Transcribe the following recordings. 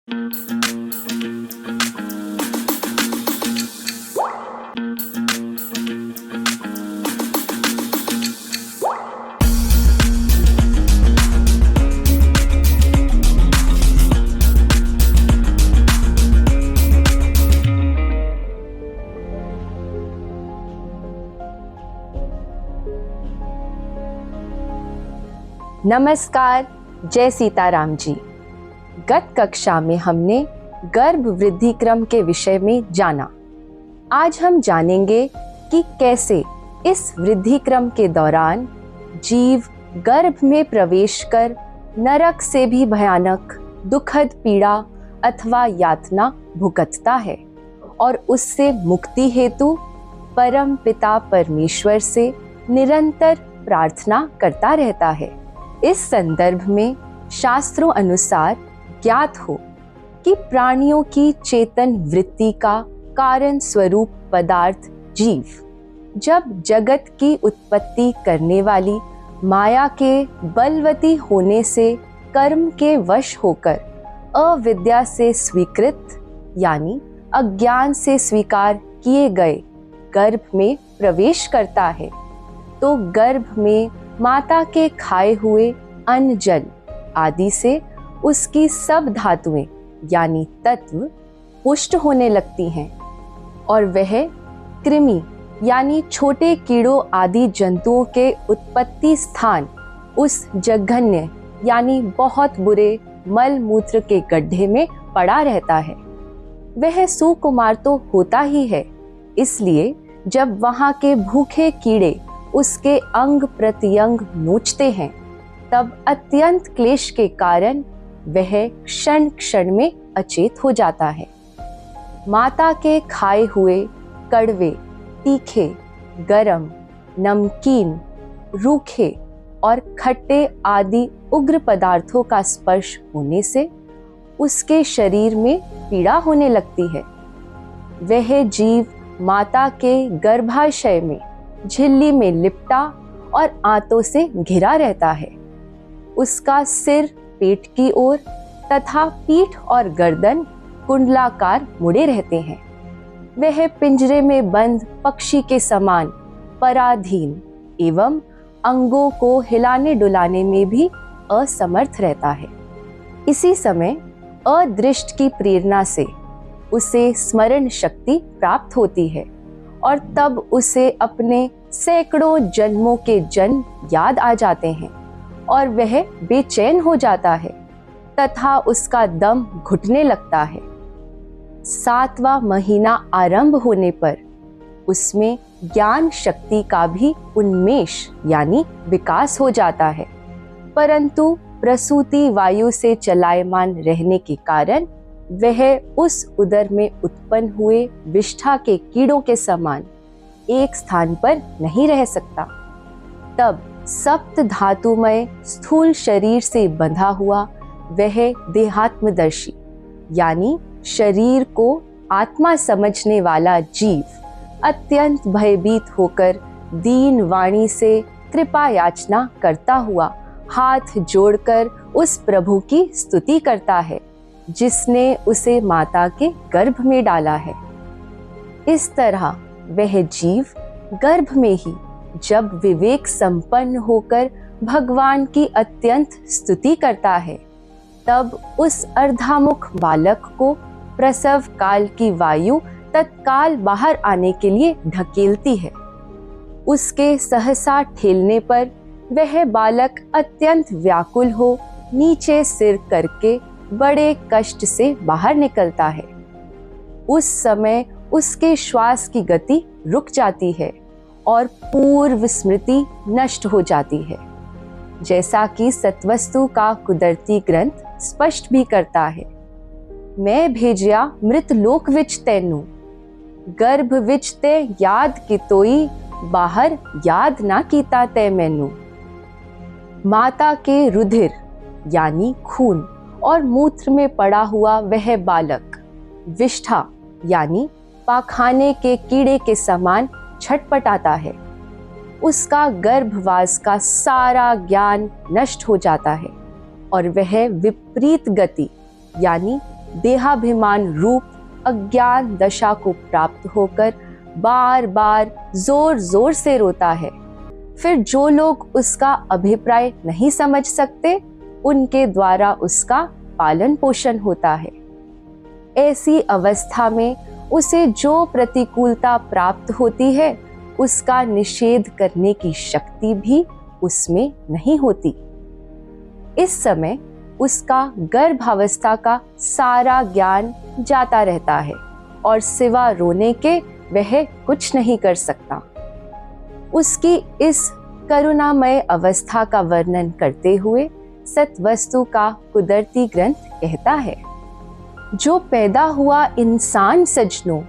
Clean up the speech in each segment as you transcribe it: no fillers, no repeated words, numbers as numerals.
नमस्कार, जय सीताराम जी। गत कक्षा में हमने गर्भ वृद्धि क्रम के विषय में जाना। आज हम जानेंगे कि कैसे इस वृद्धि क्रम के दौरान जीव गर्भ में प्रवेश कर नरक से भी भयानक दुखद पीड़ा अथवा यातना भुगतता है और उससे मुक्ति हेतु परम पिता परमेश्वर से निरंतर प्रार्थना करता रहता है। इस संदर्भ में शास्त्रों अनुसार ज्ञात हो कि प्राणियों की चेतन वृत्ति का कारण स्वरूप पदार्थ जीव जब जगत की उत्पत्ति करने वाली माया के बलवती होने से कर्म के वश होकर अविद्या से स्वीकृत यानी अज्ञान से स्वीकार किए गए गर्भ में प्रवेश करता है, तो गर्भ में माता के खाए हुए अन्न जल आदि से उसकी सब धातुएं यानी तत्व पुष्ट होने लगती हैं और वह कृमि यानी छोटे कीड़ों आदि जंतुओं के उत्पत्ति स्थान उस जघन्य यानी बहुत बुरे मल मूत्र के गड्ढे में पड़ा रहता है। वह सुकुमार तो होता ही है, इसलिए जब वहाँ के भूखे कीड़े उसके अंग प्रत्यंग नोचते हैं तब अत्यंत क्लेश के कारण वह क्षण क्षण में अचेत हो जाता है। माता के खाए हुए कड़वे, तीखे, गरम, नमकीन, रूखे और खट्टे आदि उग्र पदार्थों का स्पर्श होने से उसके शरीर में पीड़ा होने लगती है। वह जीव माता के गर्भाशय में झिल्ली में लिपटा और आंतों से घिरा रहता है। उसका सिर पेट की ओर तथा पीठ और गर्दन कुंडलाकार मुड़े रहते हैं। वह पिंजरे में बंद पक्षी के समान पराधीन एवं अंगों को हिलाने डुलाने में भी असमर्थ रहता है। इसी समय अदृष्ट की प्रेरणा से उसे स्मरण शक्ति प्राप्त होती है और तब उसे अपने सैकड़ों जन्मों के जन्म याद आ जाते हैं और वह बेचैन हो जाता है तथा उसका दम घुटने लगता है। 7वां महीना आरंभ होने पर उसमें ज्ञान शक्ति का भी उन्मेष यानी विकास हो जाता है, परंतु प्रसूति वायु से चलायमान रहने के कारण वह उस उदर में उत्पन्न हुए विष्ठा के कीड़ों के समान एक स्थान पर नहीं रह सकता। तब सप्त धातुमय स्थूल शरीर से बंधा हुआ वह देहात्मदर्शी यानी शरीर को आत्मा समझने वाला जीव अत्यंत भयभीत होकर दीन वाणी से कृपा याचना करता हुआ हाथ जोड़कर उस प्रभु की स्तुति करता है जिसने उसे माता के गर्भ में डाला है। इस तरह वह जीव गर्भ में ही जब विवेक संपन्न होकर भगवान की अत्यंत स्तुति करता है, तब उस अर्धामुख बालक को प्रसव काल की वायु तत्काल बाहर आने के लिए ढकेलती है। उसके सहसा ठेलने पर वह बालक अत्यंत व्याकुल हो नीचे सिर करके बड़े कष्ट से बाहर निकलता है। उस समय उसके श्वास की गति रुक जाती है और पूर्व स्मृति नष्ट हो जाती है, जैसा कि सत्वस्तु का कुदरती ग्रंथ स्पष्ट भी करता है। मैं भेजिया मृत लोक विच तैनू, गर्भ विच ते याद कितोई, बाहर याद ना कीता तै मैनू। माता के रुधिर यानी खून और मूत्र में पड़ा हुआ वह बालक विष्ठा यानी पाखाने के कीड़े के समान छटपटाता है। उसका गर्भवास का सारा ज्ञान नष्ट हो जाता है और वह विपरीत गति यानी देहाभिमान रूप अज्ञान दशा को प्राप्त होकर बार बार जोर जोर से रोता है। फिर जो लोग उसका अभिप्राय नहीं समझ सकते, उनके द्वारा उसका पालन पोषण होता है। ऐसी अवस्था में उसे जो प्रतिकूलता प्राप्त होती है, उसका निषेध करने की शक्ति भी उसमें नहीं होती। इस समय उसका गर्भावस्था का सारा ज्ञान जाता रहता है और सिवा रोने के वह कुछ नहीं कर सकता। उसकी इस करुणामय अवस्था का वर्णन करते हुए सतवस्तु का कुदरती ग्रंथ कहता है, जो पैदा हुआ इंसान सजनों,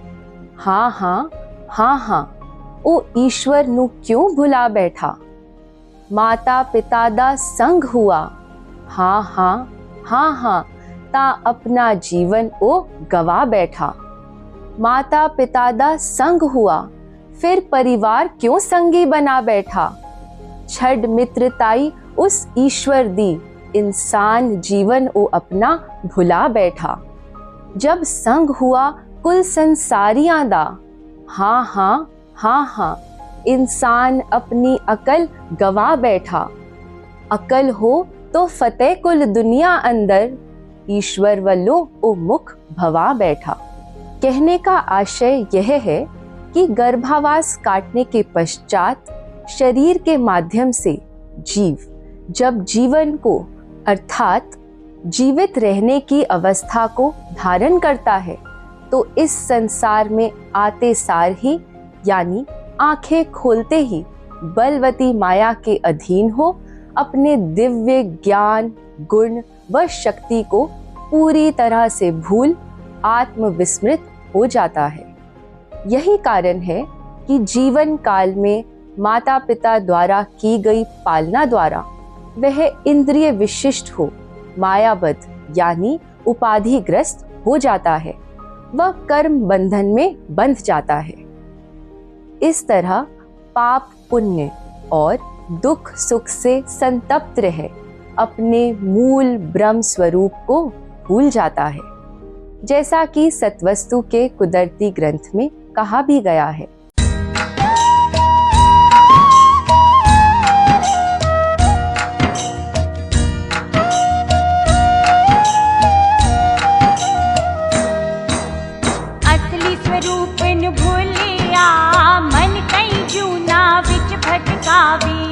हाँ हाँ हाँ हाँ, ओ ईश्वर नु क्यों भुला बैठा। माता पिता दा संग हुआ, हाँ हाँ हाँ हाँ, ता अपना जीवन ओ गवा बैठा। माता पिता दा संग हुआ, फिर परिवार क्यों संगी बना बैठा। छड़ मित्रताई उस ईश्वर दी, इंसान जीवन ओ अपना भुला बैठा। जब संग हुआ कुल संसारियां दा, हाँ हाँ हाँ हाँ, इंसान अपनी अकल गवा बैठा। अकल हो तो फतेह कुल दुनिया अंदर, ईश्वर वल्लो ओ मुख भवा बैठा। कहने का आशय यह है कि गर्भावास काटने के पश्चात शरीर के माध्यम से जीव जब जीवन को अर्थात जीवित रहने की अवस्था को धारण करता है, तो इस संसार में आते सार ही यानी आंखें खोलते ही बलवती माया के अधीन हो अपने दिव्य ज्ञान, गुण व शक्ति को पूरी तरह से भूल आत्मविस्मृत हो जाता है। यही कारण है कि जीवन काल में माता पिता द्वारा की गई पालना द्वारा वह इंद्रिय विशिष्ट हो मायाबद्ध यानी उपाधिग्रस्त हो जाता है, वह कर्म बंधन में बंध जाता है। इस तरह पाप पुण्य और दुख सुख से संतप्त रह अपने मूल ब्रह्म स्वरूप को भूल जाता है, जैसा कि सतवस्तु के कुदरती ग्रंथ में कहा भी गया है। असली स्वरूप न भूलिया, मन कई जूना विच भटकावी।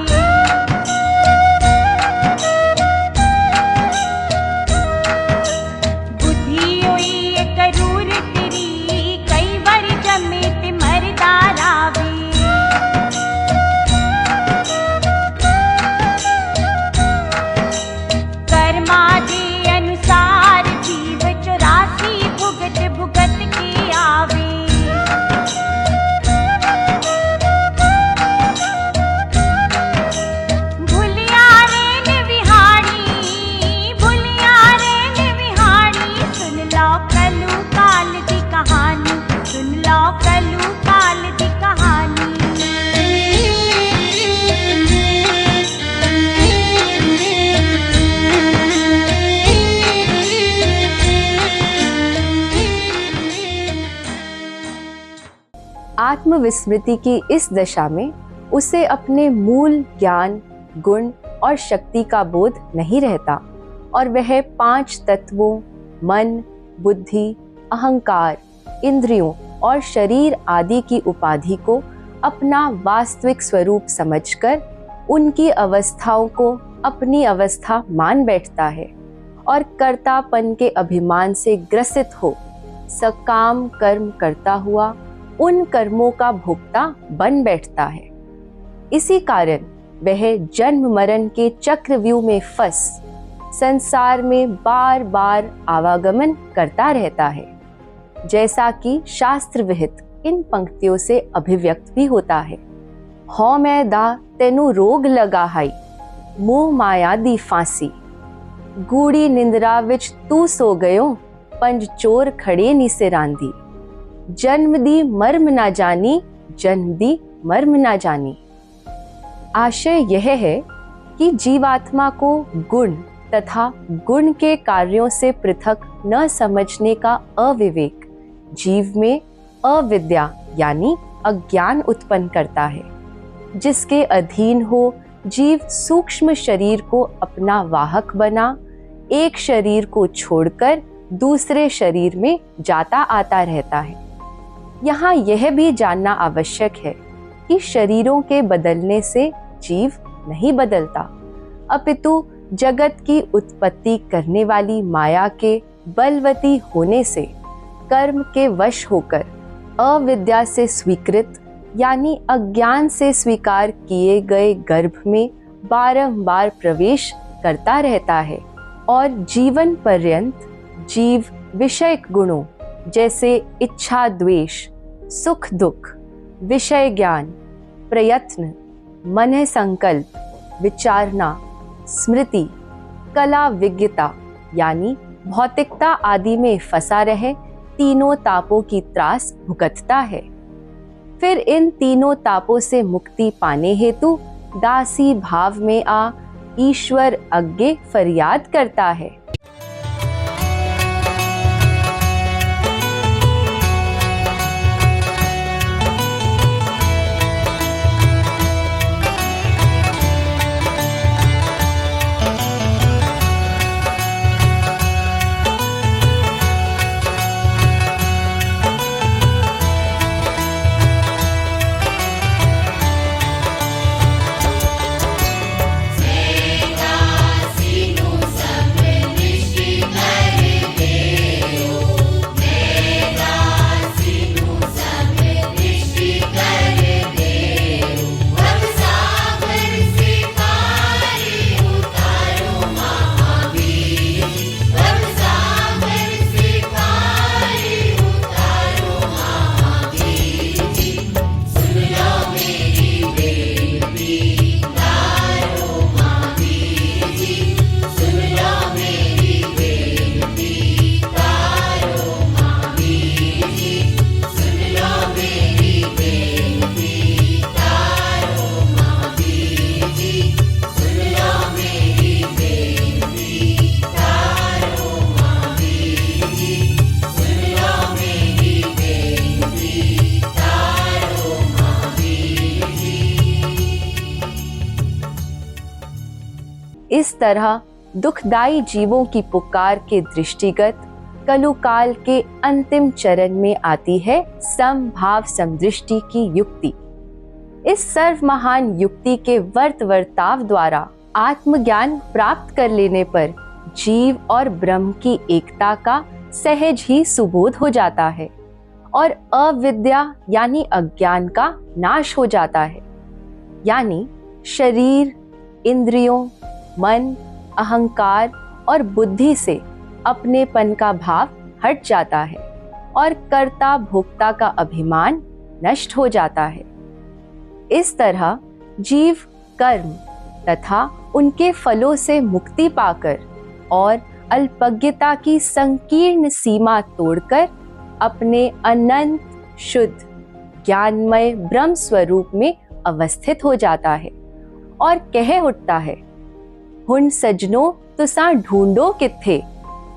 आत्मविस्मृति की इस दशा में उसे अपने मूल ज्ञान, गुण और शक्ति का बोध नहीं रहता और वह 5 तत्वों मन, बुद्धि, अहंकार, इंद्रियों और शरीर आदि की उपाधि को अपना वास्तविक स्वरूप समझकर उनकी अवस्थाओं को अपनी अवस्था मान बैठता है और कर्तापन के अभिमान से ग्रसित हो सकाम कर्म करता हुआ उन कर्मों का भोक्ता बन बैठता है। इसी कारण वह जन्म मरण के चक्रव्यूह में फंस संसार में बार बार आवागमन करता रहता है, जैसा कि शास्त्र विहित इन पंक्तियों से अभिव्यक्त भी होता है। हौ मैं दा तेनु रोग लगा हाई, मोह माया दी फांसी। गूढ़ी निंद्रा विच तू सो गयो, पंज चोर खड़े नी से रांधी। जन्म दी मर्म ना जानी, जन्म दी मर्म ना जानी। आशय यह है कि जीवात्मा को गुण तथा गुण के कार्यों से पृथक न समझने का अविवेक जीव में अविद्या यानी अज्ञान उत्पन्न करता है, जिसके अधीन हो जीव सूक्ष्म शरीर को अपना वाहक बना एक शरीर को छोड़कर दूसरे शरीर में जाता आता रहता है। यहाँ यह भी जानना आवश्यक है कि शरीरों के बदलने से जीव नहीं बदलता, अपितु जगत की उत्पत्ति करने वाली माया के बलवती होने से कर्म के वश होकर अविद्या से स्वीकृत यानी अज्ञान से स्वीकार किए गए गर्भ में बारंबार प्रवेश करता रहता है और जीवन पर्यंत जीव विषय गुणों जैसे इच्छा द्वेष, सुख दुख, विषय ज्ञान, प्रयत्न, मन संकल्प, विचारना, स्मृति, कला विज्ञता यानी भौतिकता आदि में फंसा रहे तीनों तापों की त्रास भुगतता है। फिर इन तीनों तापों से मुक्ति पाने हेतु दासी भाव में आ ईश्वर आगे फरियाद करता है। इस तरह दुखदाई जीवों की पुकार के दृष्टिगत कलुकाल के अंतिम चरण में आती है समभाव समदृष्टि की युक्ति। इस सर्व महान युक्ति के वर्ताव द्वारा आत्मज्ञान प्राप्त कर लेने पर जीव और ब्रह्म की एकता का सहज ही सुबोध हो जाता है और अविद्या यानी अज्ञान का नाश हो जाता है, यानी शरीर, इंद्रियों, मन, अहंकार और बुद्धि से अपनेपन का भाव हट जाता है और कर्ता भोक्ता का अभिमान नष्ट हो जाता है। इस तरह जीव कर्म तथा उनके फलों से मुक्ति पाकर और अल्पज्ञता की संकीर्ण सीमा तोड़कर अपने अनंत शुद्ध ज्ञानमय ब्रह्म स्वरूप में अवस्थित हो जाता है और कह उठता है, हुन सजनों तुसा ढूंढो किथे,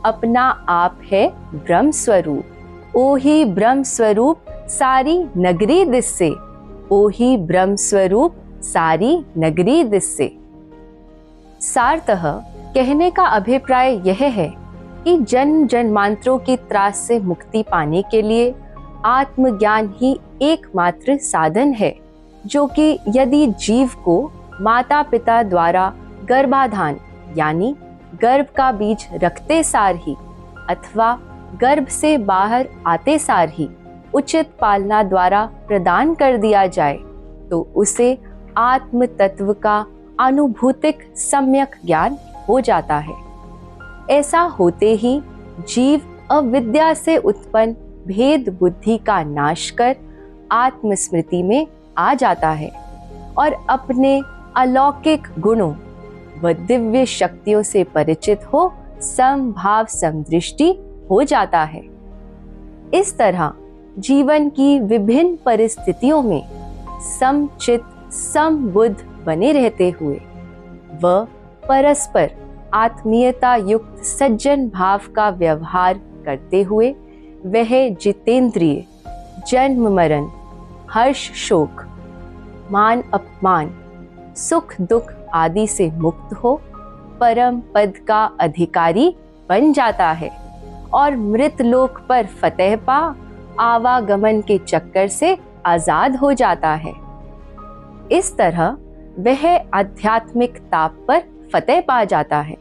अपना आप है ब्रह्म स्वरूप। ओही ब्रह्म स्वरूप सारी नगरी दिस्से, ओही ब्रह्म स्वरूप सारी नगरी दिस्से। सारतः कहने का अभिप्राय यह है कि जन्म जन्मांतरों की त्रास से मुक्ति पाने के लिए आत्मज्ञान ही एकमात्र साधन है, जो कि यदि जीव को माता पिता द्वारा गर्भाधान यानी गर्भ का बीज रखते सार ही अथवा गर्भ से बाहर आते सार ही उचित पालना द्वारा प्रदान कर दिया जाए तो उसे आत्म तत्व का अनुभूतिक सम्यक ज्ञान हो जाता है। ऐसा होते ही जीव अविद्या से उत्पन्न भेद बुद्धि का नाश कर आत्मस्मृति में आ जाता है और अपने अलौकिक गुणों व दिव्य शक्तियों से परिचित हो समभाव समदृष्टि हो जाता है। इस तरह जीवन की विभिन्न परिस्थितियों में समचित समबुद्ध बने रहते हुए वह परस्पर आत्मीयता युक्त सज्जन भाव का व्यवहार करते हुए वह जितेंद्रिय, जन्म मरण, हर्ष शोक, मान अपमान, सुख दुख आदि से मुक्त हो परम पद का अधिकारी बन जाता है और मृत लोक पर फतेह पा आवागमन के चक्कर से आजाद हो जाता है। इस तरह वह आध्यात्मिक ताप पर फतेह पा जाता है।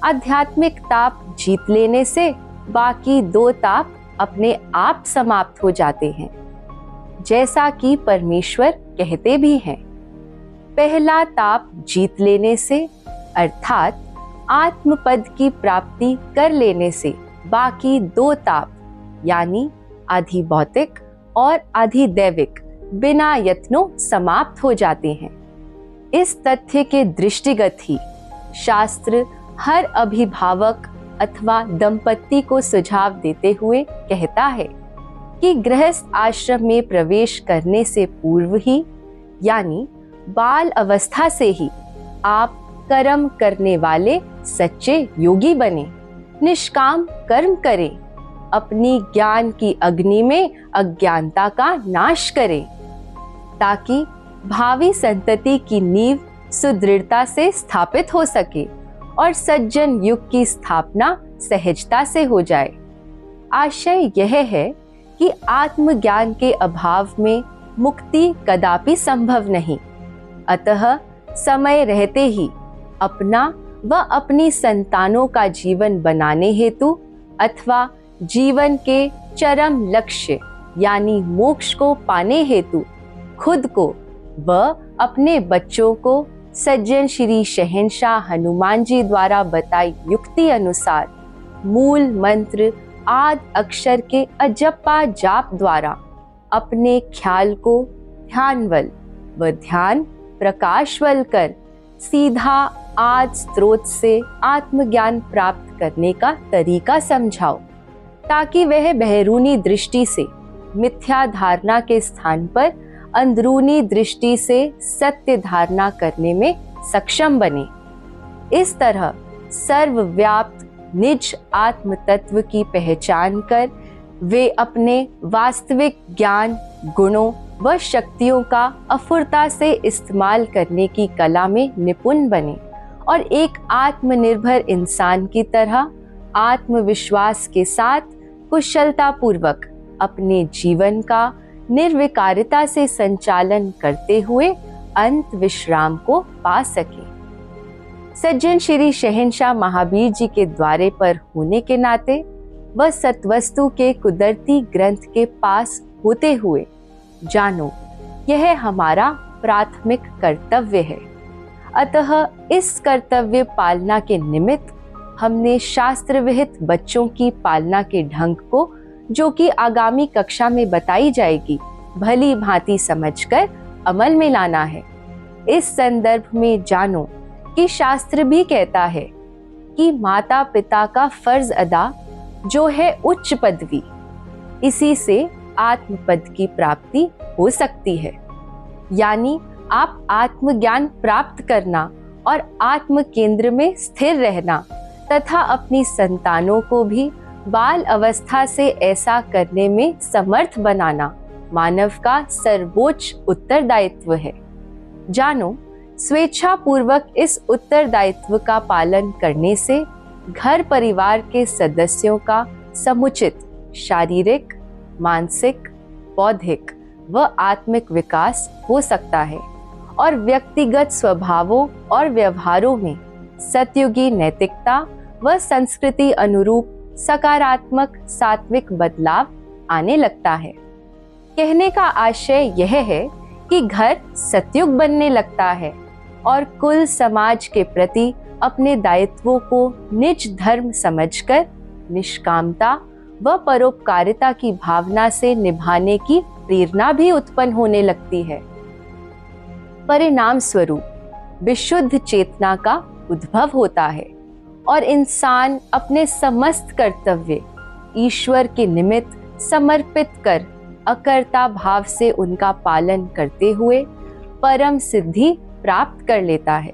आध्यात्मिक ताप जीत लेने से बाकी दो ताप अपने आप समाप्त हो जाते हैं, जैसा कि परमेश्वर कहते भी हैं। पहला ताप जीत लेने से अर्थात आत्मपद की प्राप्ति कर लेने से बाकी दो ताप यानी आधि भौतिक और आधि दैविक बिना यत्नों समाप्त हो जाते हैं। इस तथ्य के दृष्टिगत ही शास्त्र हर अभिभावक अथवा दंपत्ति को सुझाव देते हुए कहता है कि गृहस्थ आश्रम में प्रवेश करने से पूर्व ही यानी बाल अवस्था से ही आप कर्म करने वाले सच्चे योगी बने, निष्काम कर्म करें, अपनी ज्ञान की अग्नि में अज्ञानता का नाश करें, ताकि भावी संतति की नींव सुदृढ़ता से स्थापित हो सके और सज्जन युग की स्थापना सहजता से हो जाए। आशय यह है कि आत्मज्ञान के अभाव में मुक्ति कदापि संभव नहीं, अतः समय रहते ही अपना व अपनी संतानों का जीवन बनाने हेतु अथवा जीवन के चरम लक्ष्य यानी मोक्ष को पाने हेतु खुद को व अपने बच्चों को सज्जन श्री शहंशाह हनुमान जी द्वारा बताई युक्ति अनुसार मूल मंत्र आद अक्षर के अजप्पा जाप द्वारा अपने ख्याल को ध्यानवल व ध्यान प्रकाशवल कर सीधा आद स्रोत से आत्मज्ञान प्राप्त करने का तरीका समझाओ, ताकि वह बहरूनी दृष्टि से मिथ्या धारणा के स्थान पर अंदरूनी दृष्टि से सत्य धारणा करने में सक्षम बने। इस तरह सर्वव्याप्त निज आत्म तत्व की पहचान कर वे अपने वास्तविक ज्ञान, गुणों व शक्तियों का अफुरता से इस्तेमाल करने की कला में निपुण बने और एक आत्मनिर्भर इंसान की तरह आत्मविश्वास के साथ कुशलता पूर्वक अपने जीवन का निर्विकारिता से संचालन करते हुए अंत विश्राम को पा सके। सज्जन श्री शहंशाह महावीर जी के द्वारे पर होने के नाते वह सत्वस्तु के कुदरती ग्रंथ के पास होते हुए जानो यह हमारा प्राथमिक कर्तव्य है। अतः इस कर्तव्य पालना के निमित्त हमने शास्त्र विहित बच्चों की पालना के ढंग को, जो कि आगामी कक्षा में बताई जाएगी, भली भांति समझकर अमल में लाना है। इस संदर्भ में जानो कि शास्त्र भी कहता है कि माता पिता का फर्ज अदा जो है उच्च पदवी, इसी से आत्मपद की प्राप्ति हो सकती है। यानी आप आत्मज्ञान प्राप्त करना और आत्म केंद्र में स्थिर रहना तथा अपनी संतानों को भी बाल अवस्था से ऐसा करने में समर्थ बनाना मानव का सर्वोच्च उत्तरदायित्व है। जानो, स्वेच्छा पूर्वक इस उत्तरदायित्व का पालन करने से घर परिवार के सदस्यों का समुचित शारीरिक, मानसिक, बौद्धिक व आत्मिक विकास हो सकता है और व्यक्तिगत स्वभावों और व्यवहारों में सतयुगी नैतिकता व संस्कृति अनुरूप सकारात्मक सात्विक बदलाव आने लगता है। कहने का आशय यह है कि घर सतयुग बनने लगता है और कुल समाज के प्रति अपने दायित्वों को निज धर्म समझकर निष्कामता व परोपकारिता की भावना से निभाने की प्रेरणा भी उत्पन्न होने लगती है। परिणाम स्वरूप विशुद्ध चेतना का उद्भव होता है और इंसान अपने समस्त कर्तव्य ईश्वर के निमित्त समर्पित कर अकर्ता भाव से उनका पालन करते हुए परम सिद्धि प्राप्त कर लेता है।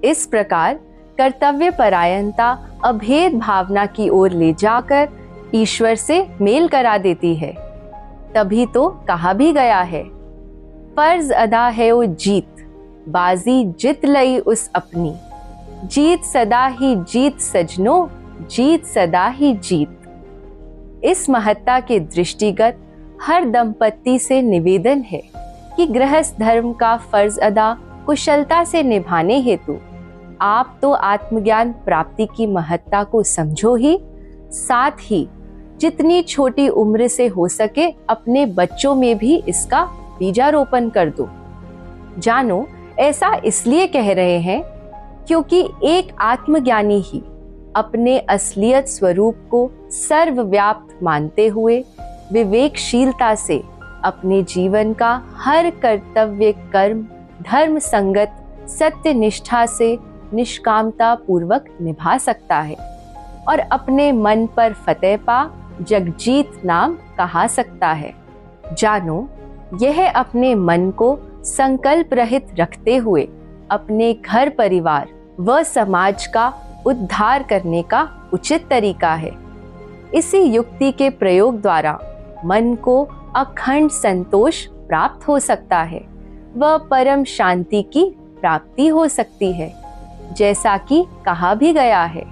इस प्रकार कर्तव्य परायणता अभेद भावना की ओर ले जाकर ईश्वर से मेल करा देती है। तभी तो कहा भी गया है, फर्ज अदा है वो जीत, बाजी जित लई उस अपनी, जीत सदा ही जीत सजनों, जीत सदा ही जीत। इस महत्ता के दृष्टिगत हर दंपत्ति से निवेदन है कि गृहस्थ धर्म का फर्ज अदा कुशलता से निभाने हेतु आप तो आत्मज्ञान प्राप्ति की महत्ता को समझो ही, साथ ही जितनी छोटी उम्र से हो सके अपने बच्चों में भी इसका बीजारोपण कर दो। जानो, ऐसा इसलिए कह रहे हैं क्योंकि एक आत्मज्ञानी ही अपने असलियत स्वरूप को सर्वव्याप्त मानते हुए विवेकशीलता से अपने जीवन का हर कर्तव्य कर्म धर्म संगत सत्य निष्ठा से निष्कामता पूर्वक निभा सकता है और अपने मन पर फतेह पा जगजीत नाम कहा सकता है। जानो, यह अपने मन को संकल्प रहित रखते हुए अपने घर परिवार व समाज का उद्धार करने का उचित तरीका है। इसी युक्ति के प्रयोग द्वारा मन को अखंड संतोष प्राप्त हो सकता है व परम शांति की प्राप्ति हो सकती है, जैसा कि कहा भी गया है।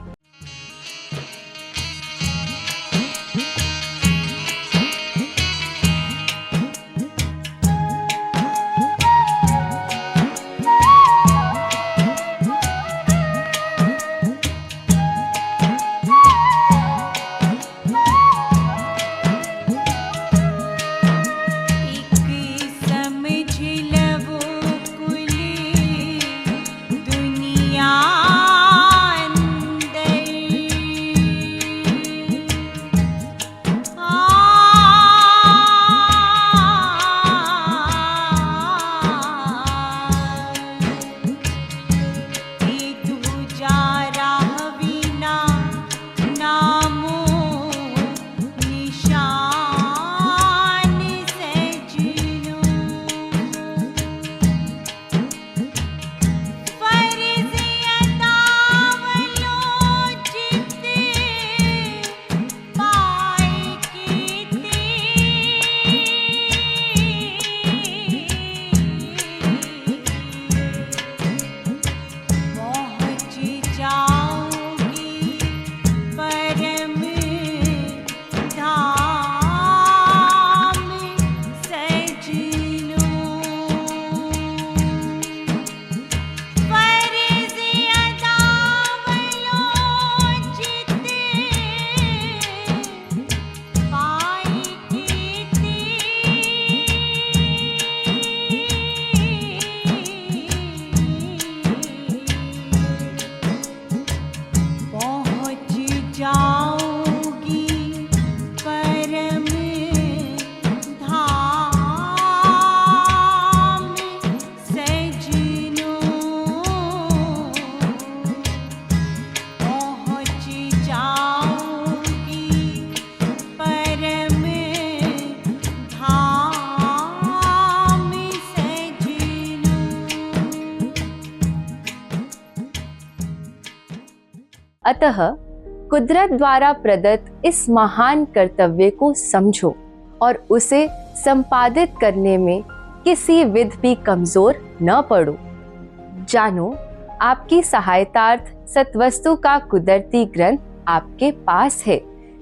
अतः कुदरत द्वारा प्रदत्त इस महान कर्तव्य को समझो और उसे संपादित करने में किसी विध भी कमजोर न पड़ो। जानो, आपकी सहायतार्थ सत्वस्तु का कुदरती ग्रंथ आपके पास है,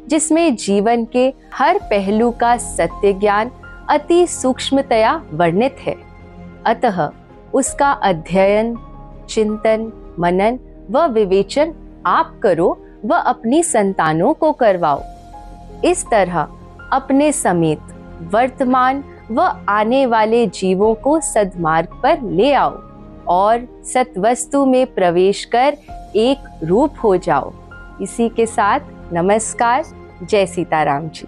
जिसमें जीवन के हर पहलू का सत्य ज्ञान अति सूक्ष्मतया वर्णित है। अतः उसका अध्ययन, चिंतन, मनन व विवेचन आप करो व अपनी संतानों को करवाओ। इस तरह अपने समेत वर्तमान व आने वाले जीवों को सद्मार्ग पर ले आओ और सत्वस्तु में प्रवेश कर एक रूप हो जाओ। इसी के साथ नमस्कार। जय सीताराम जी।